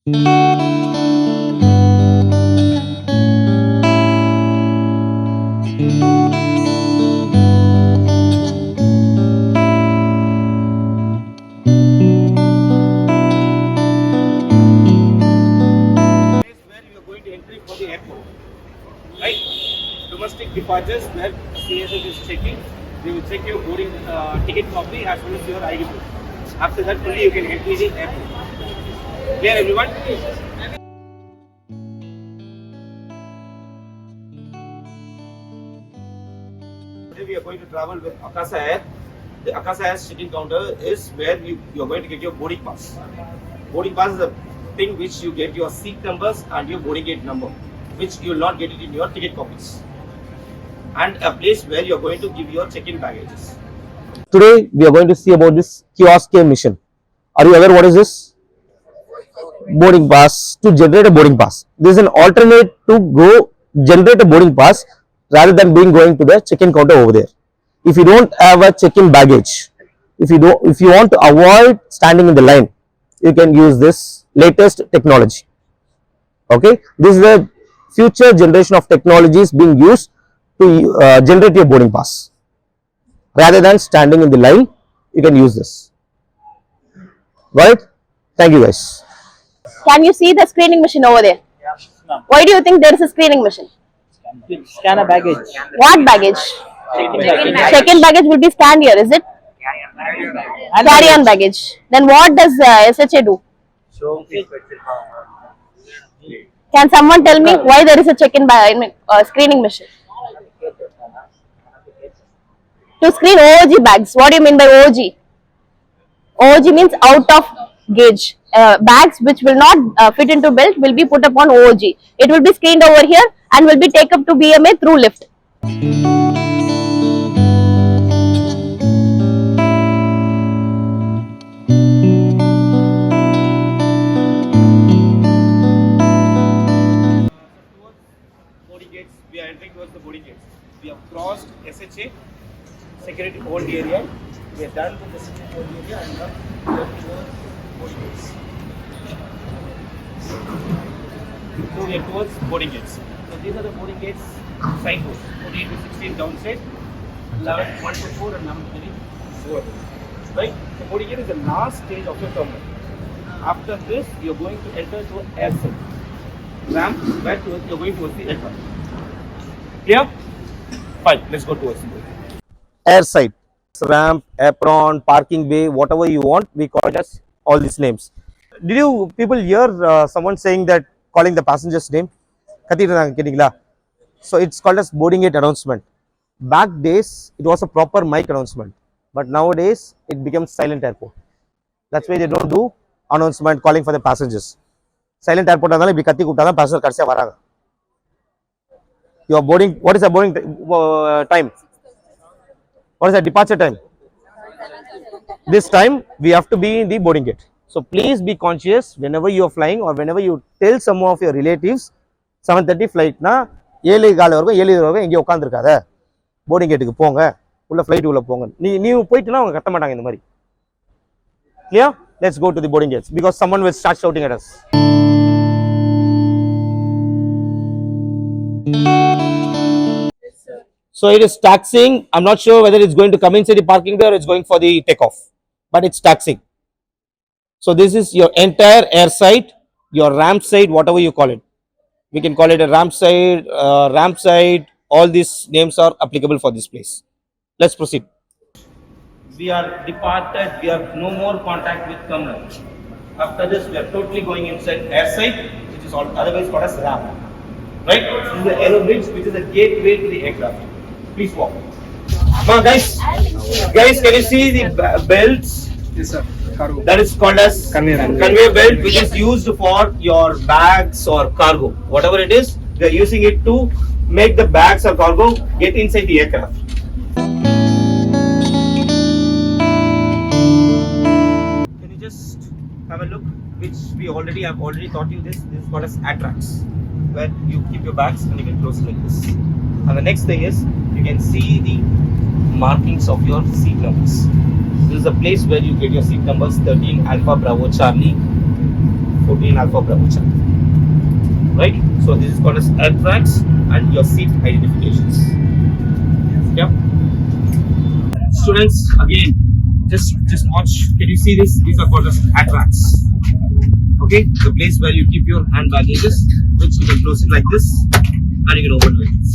Right? Domestic departures where CSS is checking, they will check your boarding ticket copy as well as your ID book. After that, only you can enter the airport. Clear, everyone? Today we are going to travel with Akasa Air. The Akasa Air check-in counter is where you are going to get your boarding pass. Boarding pass is a thing which you get your seat numbers and your boarding gate number, which you will not get it in your ticket copies, and a place where you are going to give your check-in baggages. Today we are going to see about this kiosk mission. Are you aware what is this? Boarding pass. To generate a boarding pass, this is an alternate to go generate a boarding pass rather than going to the check-in counter over there. If you don't have a check-in baggage, if you want to avoid standing in the line, you can use this latest technology. Okay, this is the future generation of technologies being used to generate your boarding pass. Rather than standing in the line, you can use this. Right? Thank you guys. Can you see the screening machine over there? Yeah. Why do you think there is a screening machine? Scan a baggage. What baggage? Check-in baggage will be scanned here, is it? Carry-on baggage. Then what does SHA do? Can someone tell me why there is a check-in screening machine? To screen OOG bags. What do you mean by OOG? OOG means out of gauge. Bags which will not fit into belt will be put upon OOG. It will be screened over here and will be taken up to BMA through lift. Boarding gates. We are entering towards the boarding gates. We have crossed SHA, security hold area. We are done with the security hold area and now we are towards boarding gates. So we are towards boarding gates. So these are the boarding gates signboards. 14 to 16 downside, 11, 1 to 4 and 11 to 4. Right? The boarding gate is the last stage of your terminal. After this, you are going to enter to airside ramp where you are going towards the aircraft. Clear? Fine. Let's go towards the Airside, ramp, apron, parking bay, whatever you want, we call it as all these names. Did you people hear someone saying that, calling the passenger's name? So it's called as boarding gate announcement. Back days, it was a proper mic announcement, but nowadays it becomes silent airport. That's why they don't do announcement calling for the passengers. Silent airport adala இப்படி கத்தி கூப்பிட்டா தான் passenger கடைசியா வராங்க. Your boarding, what is the boarding time? What is the departure time? This time we have to be in the boarding gate. So please be conscious whenever you are flying or whenever you tell some of your relatives 7:30 flight na 7:15 வரைக்கும் 7:20 வரைக்கும் எங்க உட்கார்ந்திருக்காத, boarding கேட்டுக்கு போங்க, உள்ள flight உள்ள போங்க. நீ போயிட்டுனா அவங்க கட்ட மாட்டாங்க இந்த மாதிரி. Clear? Let's go to the boarding gates because someone will start shouting at us. So it is taxing. I'm not sure whether it's going to come inside the parking bay or it's going for the takeoff, but it's taxing. So this is your entire air side, your ramp side, whatever you call it. We can call it a ramp side. All these names are applicable for this place. Let's proceed. We are departed. We have no more contact with terminal. After this, we are totally going inside airside, which is otherwise called as ramp. Right? This is the aero bridge, which is the gateway to the aircraft. Please walk. Come on, guys. Guys, can you see the belts? Yes, sir. Cargo. That is called as conveyor belt, which is used for your bags or cargo. Whatever it is, they are using it to make the bags or cargo get inside the aircraft. Can you just have a look? Which we have already taught you this. This is called as attracts, where you keep your bags and you can close it like this. And the next thing is, you can see the markings of your seat numbers. This is a place where you get your seat numbers 13 Alpha Bravo Charlie, 14 Alpha Bravo Charlie. Right? So this is called as air tracks and your seat identifications. Yeah. Students, again, just watch. Can you see this? These are called as air tracks. Okay, the place where you keep your hand baggages, which you can close it like this, and you can open it like this.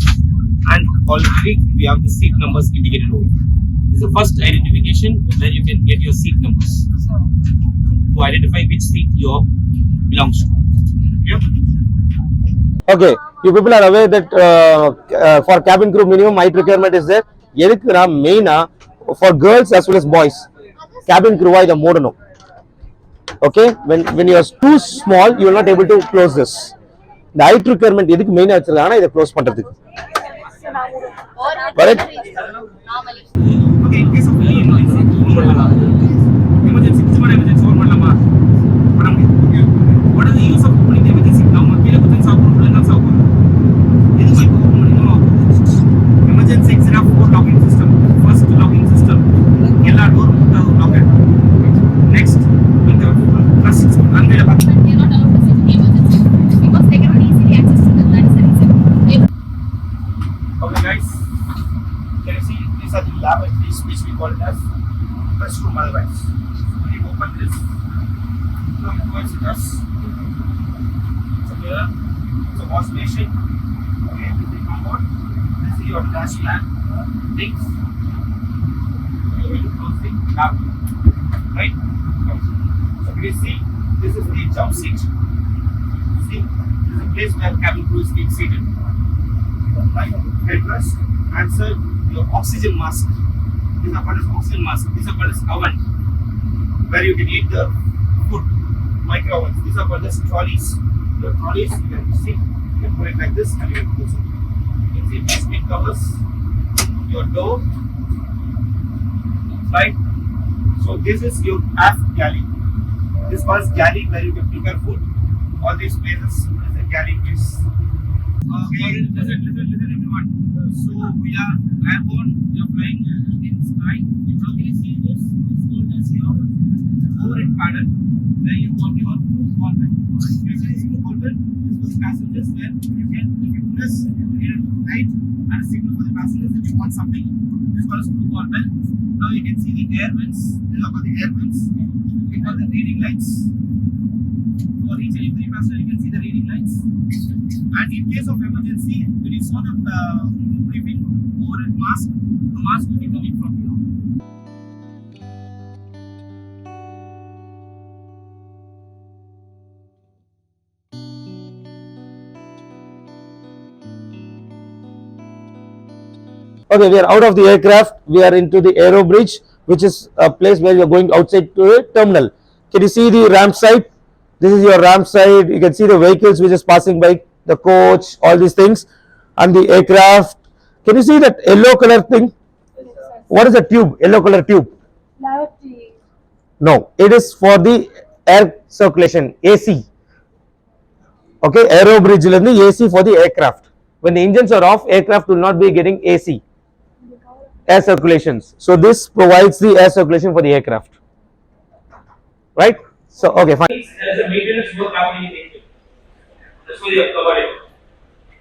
And already we have the seat numbers indicated over here. This is the first identification where you can get your seat numbers to identify which seat you belongs to. Yeah. Okay, you people are aware that for cabin crew minimum height requirement is there. எதுக்குனா மெயினா for girls as well as boys cabin crew இதை மூடணும். Okay, when you are too small you will not able to close this. The height requirement எதுக்கு மெயினா வச்சிருக்காங்கன்னா இதை close பண்றதுக்கு. Correct? Okay, in case of emergency emergency on பண்ணலாமா? பண்ண முடியும். What is the use of opening the emergency? நம்ம கீழ குத்தி சாப்பிடுறோம் என்ன சாப்பிடுறோம்? எதுக்கு இப்போ ஓபன் பண்ணணும்? Emergency exit 4 locking system. First locking system. எல்லா டோரும் lock ஆயிடும். Next, with the first unavailable. They are not allowed to sit in emergency because they cannot easily access to the that is the reason. Okay guys, can you see these are the lavatories which we call it as restroom otherwise. When you open this, so it works with us. So here, it's a wash station. Okay, this is come out. This is your dash lamp. Things. You will close the lamp. Right? So you see, this is the jump seat. See, this is a place where cabin crew is being seated. Right? Headrest. Answer your oxygen mask. These are called as oxygen mask. These are called as oven, where you can eat the food. Micro ovens. These are called as trolleys. Your trolleys, you can see, you can put it like this and you can close it. You can see plastic covers. Your door. Right? So this is your aft galley. This was galley where you can prepare food. All these places is a galley place. Okay, listen everyone. So we are airborne, we are flying in sky. Now can you see this called as your overhead pattern where you got your crew orbit. You see this crew orbit, this was passengers where you can press right and a signal for the passengers that you want something. This was crew orbit. Now you can see the air vents. These are called the air vents. We call the reading lights. For each and every passenger you can see the reading lights. And in case of emergency, when you saw the briefing overhead mask, the mask will be coming from here. Okay, we are out of the aircraft. We are into the aero bridge, which is a place where you are going outside to a terminal. Can you see the ramp side? This is your ramp side. You can see the vehicles which is passing by, the coach, all these things, and the aircraft. Can you see that yellow color thing? What is the tube? Yellow color tube? Lavatory. No, it is for the air circulation, AC. Okay, aero bridge is AC for the aircraft. When the engines are off, aircraft will not be getting AC, air circulations. So this provides the air circulation for the aircraft. Right? So okay, fine. There is a maintenance work happening in the engine. That's why you have covered it.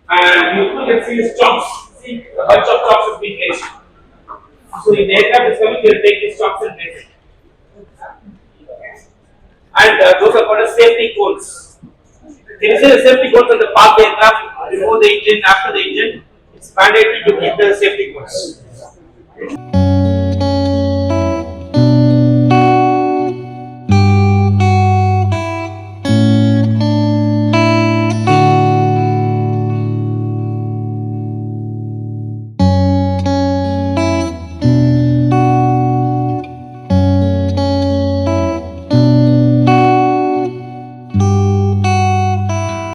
And you can see the stocks. See, a bunch of stocks has been placed. So if the aircraft is coming, you will take these stocks and place it. And those are called as safety cones. Can you see the safety cones on the parked aircraft before the engine, after the engine? It's mandatory to keep the safety cones.